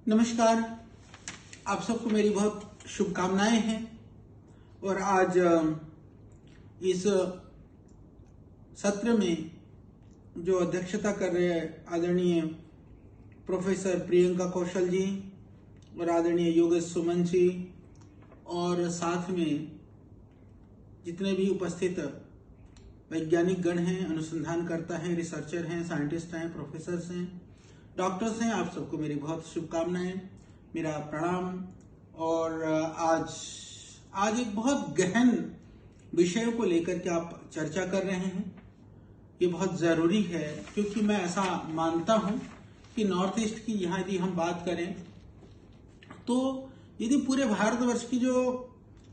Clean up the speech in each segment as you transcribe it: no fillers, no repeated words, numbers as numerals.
नमस्कार। आप सबको मेरी बहुत शुभकामनाएं हैं। और आज इस सत्र में जो अध्यक्षता कर रहे हैं आदरणीय प्रोफेसर प्रियंका कौशल जी और आदरणीय योगेश सुमन जी और साथ में जितने भी उपस्थित वैज्ञानिक गण हैं, अनुसंधानकर्ता हैं, रिसर्चर हैं, साइंटिस्ट हैं, प्रोफेसर्स हैं, डॉक्टर्स हैं, आप सबको मेरी बहुत शुभकामनाएं, मेरा प्रणाम। और आज एक बहुत गहन विषय को लेकर के आप चर्चा कर रहे हैं। ये बहुत जरूरी है क्योंकि मैं ऐसा मानता हूं कि नॉर्थ ईस्ट की यहाँ यदि हम बात करें तो यदि पूरे भारतवर्ष की जो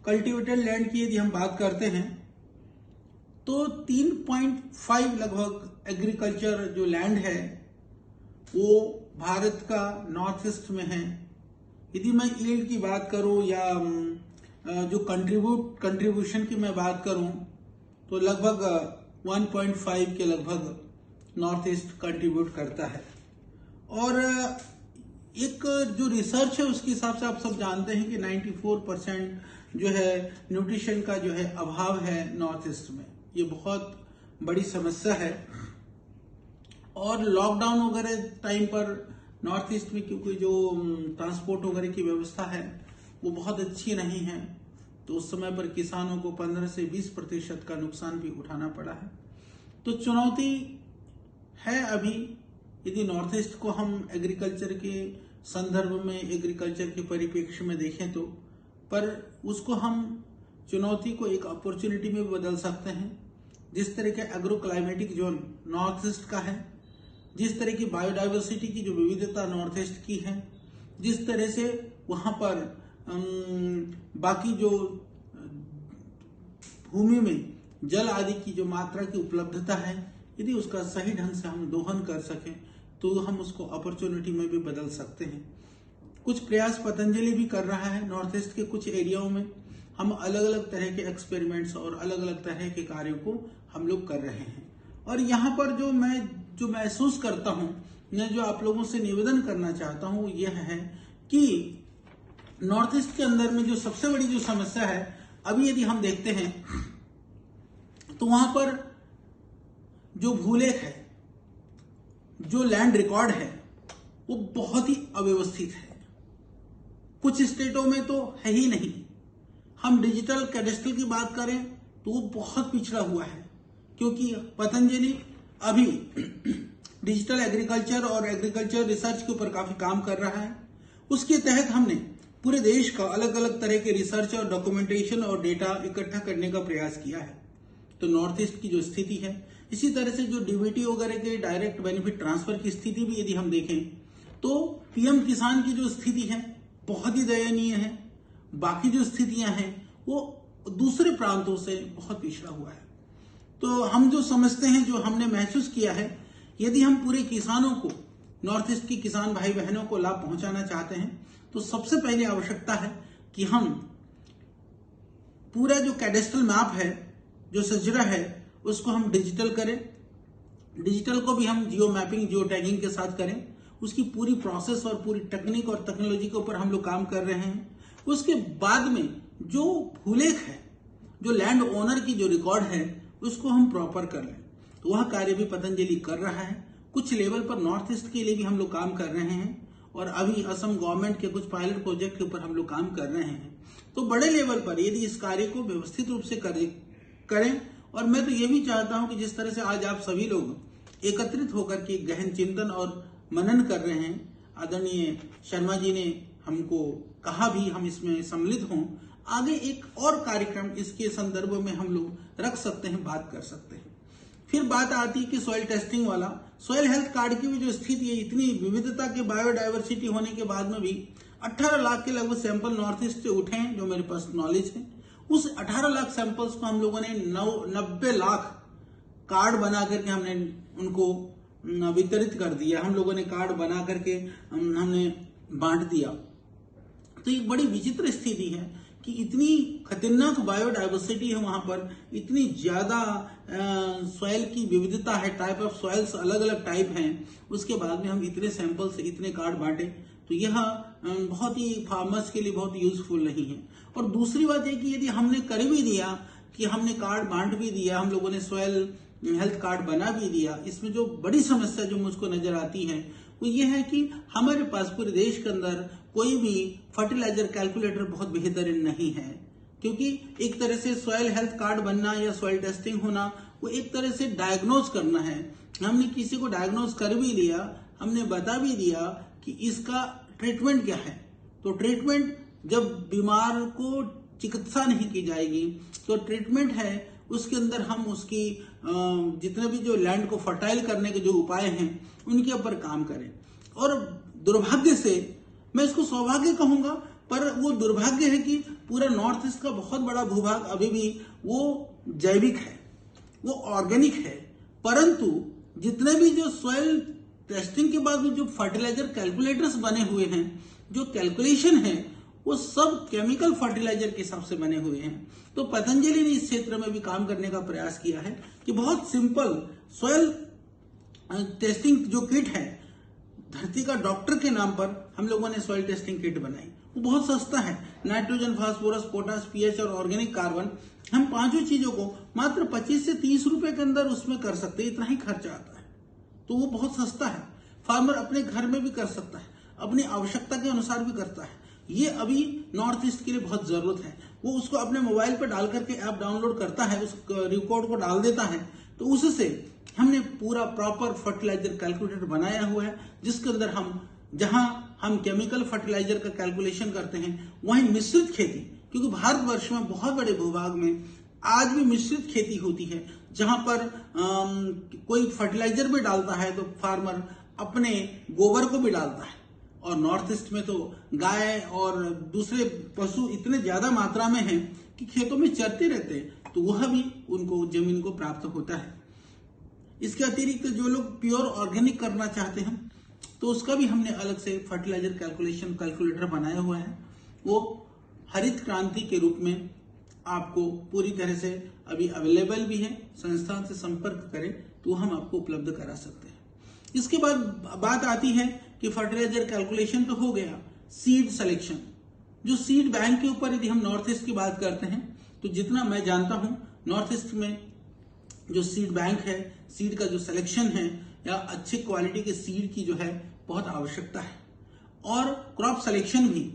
कल्टिवेटेड लैंड की यदि हम बात करते हैं तो 3.5 लगभग एग्रीकल्चर जो लैंड है वो भारत का नॉर्थ ईस्ट में है। यदि मैं यील्ड की बात करूं या जो कंट्रीब्यूशन की मैं बात करूं तो लगभग 1.5 के लगभग नॉर्थ ईस्ट कंट्रीब्यूट करता है। और एक जो रिसर्च है उसके हिसाब से आप सब जानते हैं कि 94% जो है न्यूट्रिशन का जो है अभाव है नॉर्थ ईस्ट में। ये बहुत बड़ी समस्या है। और लॉकडाउन वगैरह टाइम पर नॉर्थ ईस्ट में क्योंकि जो ट्रांसपोर्ट वगैरह की व्यवस्था है वो बहुत अच्छी नहीं है, तो उस समय पर किसानों को 15 से 20% का नुकसान भी उठाना पड़ा है। तो चुनौती है अभी यदि नॉर्थ ईस्ट को हम एग्रीकल्चर के संदर्भ में, एग्रीकल्चर के परिप्रेक्ष्य में देखें तो, पर उसको हम चुनौती को एक अपॉर्चुनिटी में बदल सकते हैं। जिस तरह के agro climatic zone north east का है, जिस तरह की बायोडाइवर्सिटी की जो विविधता नॉर्थ ईस्ट की है, जिस तरह से वहां पर बाकी जो भूमि में जल आदि की जो मात्रा की उपलब्धता है, यदि उसका सही ढंग से हम दोहन कर सकें तो हम उसको अपॉर्चुनिटी में भी बदल सकते हैं। कुछ प्रयास पतंजलि भी कर रहा है। नॉर्थ ईस्ट के कुछ एरियाओं में हम अलग अलग तरह के एक्सपेरिमेंट्स और अलग अलग तरह के कार्यों को हम लोग कर रहे हैं। और यहाँ पर जो महसूस करता हूँ, मैं जो आप लोगों से निवेदन करना चाहता हूँ यह है कि नॉर्थ ईस्ट के अंदर में जो सबसे बड़ी जो समस्या है अभी यदि हम देखते हैं तो वहां पर जो भूलेख है, जो लैंड रिकॉर्ड है वो बहुत ही अव्यवस्थित है। कुछ स्टेटों में तो है ही नहीं। हम डिजिटल कैडेस्ट्रल की बात करें तो वो बहुत पिछड़ा हुआ है क्योंकि पतंजलि अभी डिजिटल एग्रीकल्चर और एग्रीकल्चर रिसर्च के ऊपर काफी काम कर रहा है। उसके तहत हमने पूरे देश का अलग अलग तरह के रिसर्च और डॉक्यूमेंटेशन और डेटा इकट्ठा करने का प्रयास किया है। तो नॉर्थ ईस्ट की जो स्थिति है, इसी तरह से जो डीबीटी वगैरह के डायरेक्ट बेनिफिट ट्रांसफर की स्थिति भी यदि हम देखें तो पीएम किसान की जो स्थिति है बहुत ही दयनीय है। बाकी जो स्थितियां हैं वो दूसरे प्रांतों से बहुत पिछड़ा हुआ है। तो हम जो समझते हैं, जो हमने महसूस किया है, यदि हम पूरे किसानों को, नॉर्थ ईस्ट की किसान भाई बहनों को लाभ पहुंचाना चाहते हैं तो सबसे पहले आवश्यकता है कि हम पूरा जो कैडेस्ट्रल मैप है, जो सजरा है, उसको हम डिजिटल करें। डिजिटल को भी हम जियो मैपिंग, जियो टैगिंग के साथ करें। उसकी पूरी प्रोसेस और पूरी टेक्निक और टेक्नोलॉजी के ऊपर हम लोग काम कर रहे हैं। उसके बाद में जो भूलेख है, जो लैंड ओनर की जो रिकॉर्ड है, उसको हम प्रॉपर कर लें। तो वह कार्य भी पतंजलि कर रहा है। कुछ लेवल पर नॉर्थ ईस्ट के लिए भी हम लोग काम कर रहे हैं और अभी असम गवर्नमेंट के कुछ पायलट प्रोजेक्ट के ऊपर हम लोग काम कर रहे हैं। तो बड़े लेवल पर यदि इस कार्य को व्यवस्थित रूप से करें, और मैं तो ये भी चाहता हूं कि जिस तरह से आज आप सभी लोग एकत्रित होकर के गहन चिंतन और मनन कर रहे हैं, आदरणीय शर्मा जी ने हमको कहा भी हम इसमें सम्मिलित हों। आगे एक और कार्यक्रम इसके संदर्भ में हम लोग रख सकते हैं, बात कर सकते हैं। फिर बात आती है कि सॉइल टेस्टिंग वाला, सॉइल हेल्थ कार्ड की भी जो स्थिति है, इतनी विविधता के बायोडाइवर्सिटी होने के बाद में भी 18 लाख के लगभग सैंपल नॉर्थ ईस्ट से उठे हैं, जो मेरे पास नॉलेज है। उस 18 लाख सैंपल्स को हम लोगों ने 90 लाख कार्ड बना करके हमने उनको वितरित कर दिया। हम लोगों ने कार्ड बना करके हमने बांट दिया। तो एक बड़ी विचित्र स्थिति है कि इतनी खतरनाक बायोडाइवर्सिटी है वहां पर, इतनी ज्यादा सॉइल की विविधता है, टाइप ऑफ सॉइल्स अलग अलग टाइप हैं, उसके बाद में हम इतने सैंपल से इतने कार्ड बांटे। तो यह बहुत ही फार्मर्स के लिए बहुत यूजफुल नहीं है। और दूसरी बात यह कि यदि हमने कर भी दिया कि हमने कार्ड बांट भी दिया, हम लोगों ने सॉइल हेल्थ कार्ड बना भी दिया, इसमें जो बड़ी समस्या जो मुझको नजर आती है वो ये है कि हमारे पास पूरे देश के अंदर कोई भी फर्टिलाइजर कैलकुलेटर बहुत बेहतरीन नहीं है। क्योंकि एक तरह से सॉइल हेल्थ कार्ड बनना या सॉइल टेस्टिंग होना वो एक तरह से डायग्नोज करना है। हमने किसी को डायग्नोज कर भी लिया, हमने बता भी दिया कि इसका ट्रीटमेंट क्या है, तो ट्रीटमेंट जब बीमार को चिकित्सा नहीं की जाएगी तो ट्रीटमेंट है उसके अंदर हम उसकी जितने भी जो लैंड को फर्टाइल करने के जो उपाय हैं उनके ऊपर काम करें। और दुर्भाग्य से, मैं इसको सौभाग्य कहूंगा, पर वो दुर्भाग्य है कि पूरा नॉर्थ ईस्ट का बहुत बड़ा भूभाग अभी भी वो जैविक है, वो ऑर्गेनिक है, परंतु जितने भी जो सॉइल टेस्टिंग के बाद भी जो फर्टिलाइजर कैलकुलेटर्स बने हुए हैं, जो कैलकुलेशन है वो सब केमिकल फर्टिलाइजर के हिसाब से बने हुए हैं। तो पतंजलि ने इस क्षेत्र में भी काम करने का प्रयास किया है कि बहुत सिंपल सॉइल टेस्टिंग जो किट है, धरती का डॉक्टर के नाम पर हम लोगों ने सॉइल टेस्टिंग किट बनाई। वो बहुत सस्ता है, नाइट्रोजन, फास्फोरस, पोटास, पीएच और ऑर्गेनिक कार्बन, हम पांचों चीजों को मात्र 25 से 30 रुपए के अंदर उसमें कर सकते हैं, इतना ही खर्चा आता है। तो वो बहुत सस्ता है, फार्मर अपने घर में भी कर सकता है, अपनी आवश्यकता के अनुसार भी करता है। ये अभी नॉर्थ ईस्ट के लिए बहुत जरूरत है। वो उसको अपने मोबाइल पर डाल करके ऐप डाउनलोड करता है, उस रिकॉर्ड को डाल देता है, तो उससे हमने पूरा प्रॉपर फर्टिलाइजर कैलकुलेटर बनाया हुआ है, जिसके अंदर हम जहां हम केमिकल फर्टिलाइजर का कैलकुलेशन करते हैं वहीं मिश्रित खेती, क्योंकि भारतवर्ष में बहुत बड़े भूभाग में आज भी मिश्रित खेती होती है, जहां पर कोई फर्टिलाइजर भी डालता है तो फार्मर अपने गोबर को भी डालता है। और नॉर्थ ईस्ट में तो गाय और दूसरे पशु इतने ज्यादा मात्रा में हैं कि खेतों में चरते रहते हैं, तो वह भी उनको जमीन को प्राप्त होता है। इसके अतिरिक्त जो लोग प्योर ऑर्गेनिक करना चाहते हैं तो उसका भी हमने अलग से फर्टिलाइजर कैलकुलेटर बनाया हुआ है। वो हरित क्रांति के रूप में आपको पूरी तरह से अभी अवेलेबल भी है, संस्थान से संपर्क करें तो हम आपको उपलब्ध करा सकते हैं। इसके बाद बात आती है कि फर्टिलाइजर कैलकुलेशन तो हो गया, सीड सिलेक्शन। जो सीड बैंक के ऊपर यदि हम नॉर्थ ईस्ट की बात करते हैं तो जितना मैं जानता हूं नॉर्थ ईस्ट में जो सीड बैंक है, सीड का जो सिलेक्शन है या अच्छी क्वालिटी के सीड की जो है बहुत आवश्यकता है। और क्रॉप सिलेक्शन भी,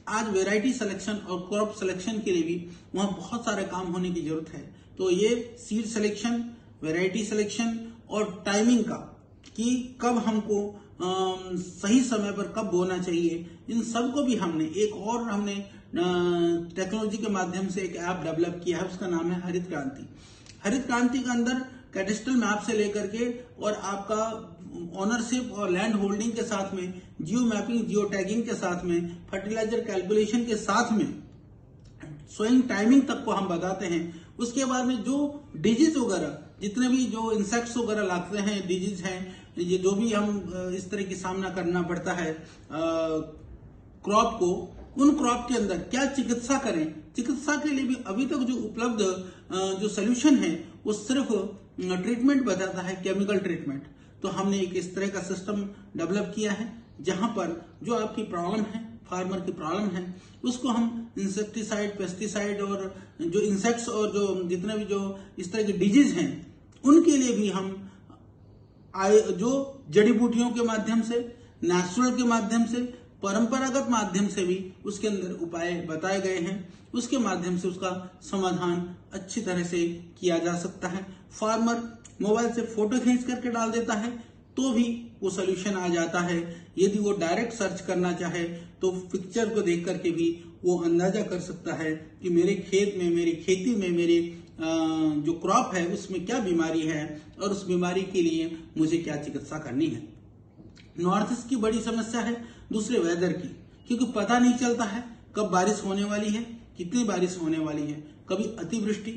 आज वेराइटी सिलेक्शन और क्रॉप सिलेक्शन के लिए भी वहां बहुत सारे काम होने की जरूरत है। तो ये सीड सिलेक्शन, वेराइटी सिलेक्शन और टाइमिंग का कि कब हमको सही समय पर कब बोना चाहिए, इन सब को भी हमने हमने टेक्नोलॉजी के माध्यम से एक ऐप डेवलप किया है, उसका नाम है हरित क्रांति। हरित क्रांति के अंदर कैडेस्ट्रल मैप से लेकर के और आपका ओनरशिप और लैंड होल्डिंग के साथ में, जियो मैपिंग, जियो टैगिंग के साथ में, फर्टिलाइजर कैलकुलेशन के साथ में सोइंग टाइमिंग तक को हम बताते हैं। उसके बाद में जो डिजीज वगैरह, जितने भी जो इंसेक्ट्स वगैरह लगते हैं, डिजीज हैं, ये जो भी हम इस तरह की सामना करना पड़ता है क्रॉप को, उन क्रॉप के अंदर क्या चिकित्सा करें, चिकित्सा के लिए भी अभी तक जो उपलब्ध जो सोल्यूशन है वो सिर्फ ट्रीटमेंट बताता है, केमिकल ट्रीटमेंट। तो हमने एक इस तरह का सिस्टम डेवलप किया है जहां पर जो आपकी प्रॉब्लम है, फार्मर की प्रॉब्लम है, उसको हम इंसेक्टिसाइड, पेस्टिसाइड और जो इंसेक्ट्स और जो जितने भी जो इस तरह के डिजीज हैं उनके लिए भी हम जो जड़ी बूटियों के माध्यम से, नेचुरल के माध्यम से, परंपरागत माध्यम से भी उसके अंदर उपाय बताए गए हैं। उसके माध्यम से उसका समाधान अच्छी तरह से किया जा सकता है। फार्मर मोबाइल से फोटो खींच करके डाल देता है तो भी वो सोल्यूशन आ जाता है। यदि वो डायरेक्ट सर्च करना चाहे तो पिक्चर को देख करके भी वो अंदाजा कर सकता है कि मेरे खेत में, मेरी खेती में, मेरे जो क्रॉप है उसमें क्या बीमारी है और उस बीमारी के लिए मुझे क्या चिकित्सा करनी है। नॉर्थ ईस्ट की बड़ी समस्या है दूसरे वेदर की, क्योंकि पता नहीं चलता है कब बारिश होने वाली है, कितनी बारिश होने वाली है। कभी अतिवृष्टि,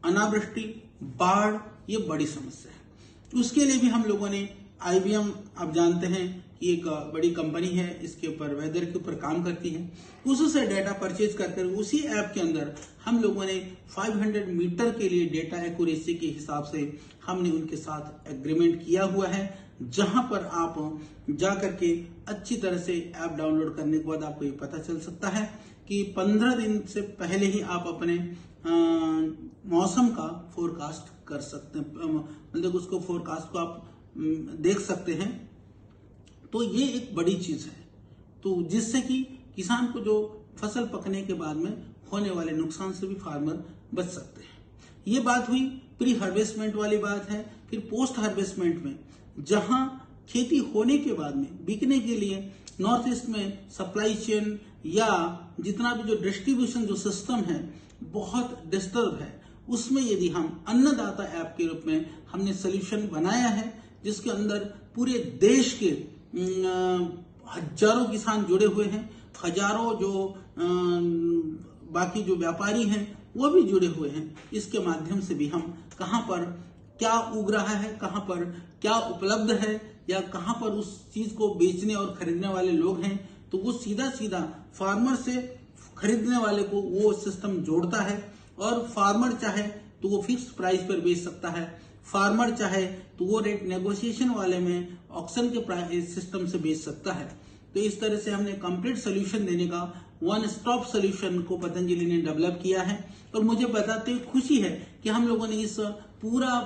अनावृष्टि, बाढ़, ये बड़ी समस्या है। उसके लिए भी हम लोगों ने IBM, आप जानते हैं कि एक बड़ी कंपनी है, इसके ऊपर वेदर के ऊपर काम करती है, उससे डेटा परचेज कर उसी ऐप के अंदर हम लोगों ने 500 मीटर के लिए डेटा एक्यूरेसी के हिसाब से हमने उनके साथ एग्रीमेंट किया हुआ है, जहां पर आप जा करके अच्छी तरह से ऐप डाउनलोड करने के बाद आपको ये पता चल सकता है कि 15 दिन से पहले ही आप अपने मौसम का फोरकास्ट कर सकते हैं, मतलब उसको फोरकास्ट को आप देख सकते हैं। तो ये एक बड़ी चीज है, तो जिससे कि किसान को जो फसल पकने के बाद में होने वाले नुकसान से भी फार्मर बच सकते हैं। ये बात हुई प्री हार्वेस्टमेंट वाली बात है। फिर पोस्ट हार्वेस्टमेंट में जहां खेती होने के बाद में बिकने के लिए नॉर्थ ईस्ट में सप्लाई चेन या जितना भी जो डिस्ट्रीब्यूशन जो सिस्टम है बहुत डिस्टर्ब है, उसमें यदि हम अन्नदाता ऐप के रूप में हमने सोल्यूशन बनाया है, जिसके अंदर पूरे देश के हजारों किसान जुड़े हुए हैं, हजारों जो बाकी जो व्यापारी हैं वो भी जुड़े हुए हैं। इसके माध्यम से भी हम कहां पर क्या उग रहा है, कहां पर क्या उपलब्ध है, या कहां पर उस चीज को बेचने और खरीदने वाले लोग हैं, तो वो सीधा सीधा फार्मर से खरीदने वाले को वो सिस्टम जोड़ता है। और फार्मर चाहे तो वो फिक्स प्राइस पर बेच सकता है, फार्मर चाहे तो वो रेट नेगोशिएशन वाले में ऑक्शन के प्राइस सिस्टम से बेच सकता है। तो इस तरह से हमने कंप्लीट सोल्यूशन देने का वन स्टॉप सोल्यूशन को पतंजलि ने डेवलप किया है। और मुझे बताते हुए खुशी है कि हम लोगों ने इस पूरा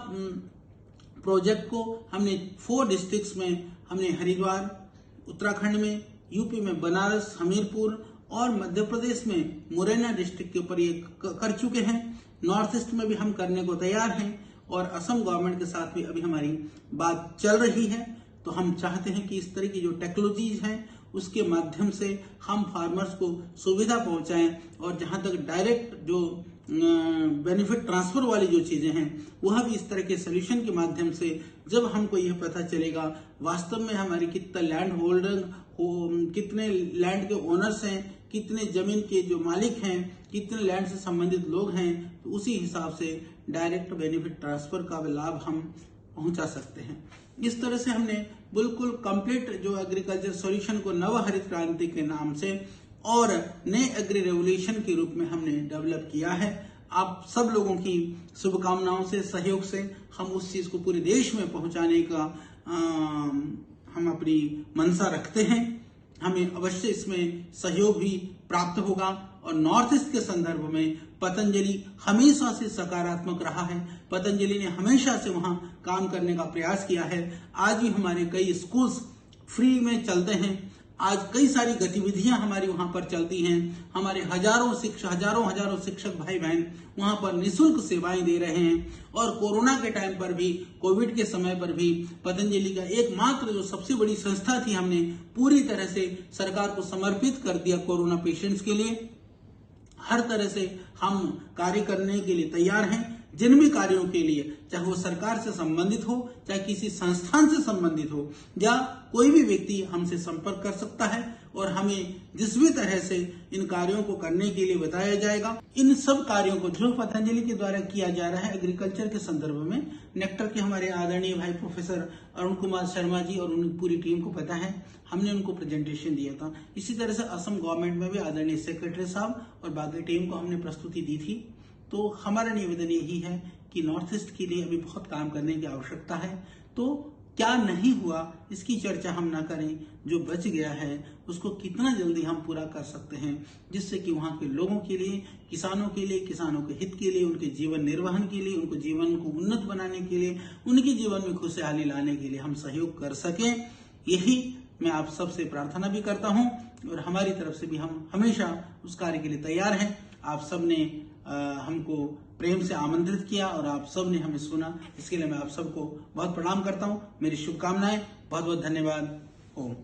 प्रोजेक्ट को हमने 4 डिस्ट्रिक्ट्स में, हमने हरिद्वार उत्तराखंड में, यूपी में बनारस, हमीरपुर और मध्य प्रदेश में मुरैना डिस्ट्रिक्ट के ऊपर ये कर चुके हैं। नॉर्थ ईस्ट में भी हम करने को तैयार हैं और असम गवर्नमेंट के साथ भी अभी हमारी बात चल रही है। तो हम चाहते हैं कि इस तरह की जो टेक्नोलॉजीज हैं उसके माध्यम से हम फार्मर्स को सुविधा पहुंचाएं, और जहां तक डायरेक्ट जो बेनिफिट ट्रांसफर वाली जो चीजें हैं वह भी इस तरह के सोल्यूशन के माध्यम से जब हमको यह पता चलेगा वास्तव में हमारी कितना लैंड होल्डर हो, कितने लैंड के ओनर्स हैं, कितने जमीन के जो मालिक हैं, कितने लैंड से संबंधित लोग हैं, तो उसी हिसाब से डायरेक्ट बेनिफिट ट्रांसफर का लाभ हम पहुंचा सकते हैं। इस तरह से हमने बिल्कुल कंप्लीट जो एग्रीकल्चर सॉल्यूशन को नव हरित क्रांति के नाम से और नए एग्री रेवोल्यूशन के रूप में हमने डेवलप किया है। आप सब लोगों की शुभकामनाओं से, सहयोग से हम उस चीज को पूरे देश में पहुंचाने का हम अपनी मंशा रखते हैं। हमें अवश्य इसमें सहयोग भी प्राप्त होगा। और नॉर्थ ईस्ट के संदर्भ में पतंजलि हमेशा से सकारात्मक रहा है। पतंजलि ने हमेशा से वहां काम करने का प्रयास किया है। आज भी हमारे कई स्कूल्स फ्री में चलते हैं, आज कई सारी गतिविधियां हमारी वहां पर चलती हैं। हमारे हजारों शिक्षक भाई बहन वहां पर निःशुल्क सेवाएं दे रहे हैं। और कोरोना के टाइम पर भी, कोविड के समय पर भी पतंजलि का एकमात्र जो सबसे बड़ी संस्था थी, हमने पूरी तरह से सरकार को समर्पित कर दिया कोरोना पेशेंट्स के लिए। हर तरह से हम कार्य करने के लिए तैयार हैं। जिन भी कार्यों के लिए, चाहे वो सरकार से संबंधित हो, चाहे किसी संस्थान से संबंधित हो, या कोई भी व्यक्ति हमसे संपर्क कर सकता है और हमें जिस भी तरह से इन कार्यों को करने के लिए बताया जाएगा। इन सब कार्यों को जो पतंजलि के द्वारा किया जा रहा है एग्रीकल्चर के संदर्भ में, नेक्टर के हमारे आदरणीय भाई प्रोफेसर अरुण कुमार शर्मा जी और उनकी पूरी टीम को पता है, हमने उनको प्रेजेंटेशन दिया था। इसी तरह से असम गवर्नमेंट में भी आदरणीय सेक्रेटरी साहब और बाकी टीम को हमने प्रस्तुति दी थी। तो हमारा निवेदन यही है कि नॉर्थ ईस्ट के लिए अभी बहुत काम करने की आवश्यकता है। तो क्या नहीं हुआ इसकी चर्चा हम ना करें, जो बच गया है उसको कितना जल्दी हम पूरा कर सकते हैं, जिससे कि वहां के लोगों के लिए, किसानों के लिए, किसानों के हित के लिए, उनके जीवन निर्वहन के लिए, उनको जीवन को उन्नत बनाने के लिए, उनके जीवन में खुशहाली लाने के लिए हम सहयोग कर सकें। यही मैं आप सबसे प्रार्थना भी करता हूं और हमारी तरफ से भी हम हमेशा उस कार्य के लिए तैयार हैं। आप सबने हमको प्रेम से आमंत्रित किया और आप सब ने हमें सुना, इसके लिए मैं आप सबको बहुत प्रणाम करता हूं। मेरी शुभकामनाएं, बहुत बहुत धन्यवाद। ओम।